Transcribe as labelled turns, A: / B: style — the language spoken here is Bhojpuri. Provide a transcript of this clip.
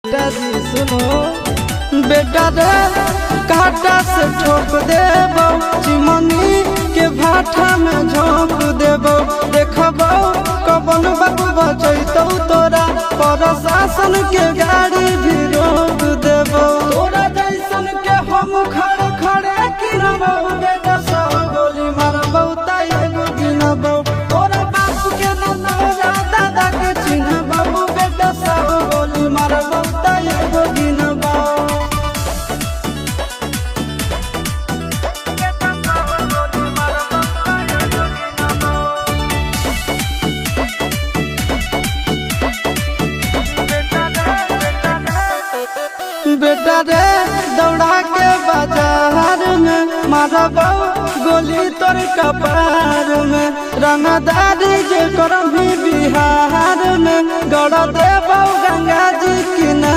A: बेटा जी सुनो, बेटा रे काटा से ठोक देबो, चिमनी के भाटा में झोंक देबो। देखबो कबन बाबू बचैतौ तोरा, प्रशासन के गाड़ी भी रोक देबो। तोरा जैसन के हम खड़े खड़े गिनबो, बेटा सौ गोली मारबो त एगो गिनबो। तोरा बाप के न तोरा दादा के चिन्हबो, बेटा सौ गोली मारबो त एगो गिनबो। बेटा रे दौड़ा के बाजार में मारबो गोली तोर कपार में। रंगदारी जे करम बिहार में, गड़ देबो गंगा जी किनारे।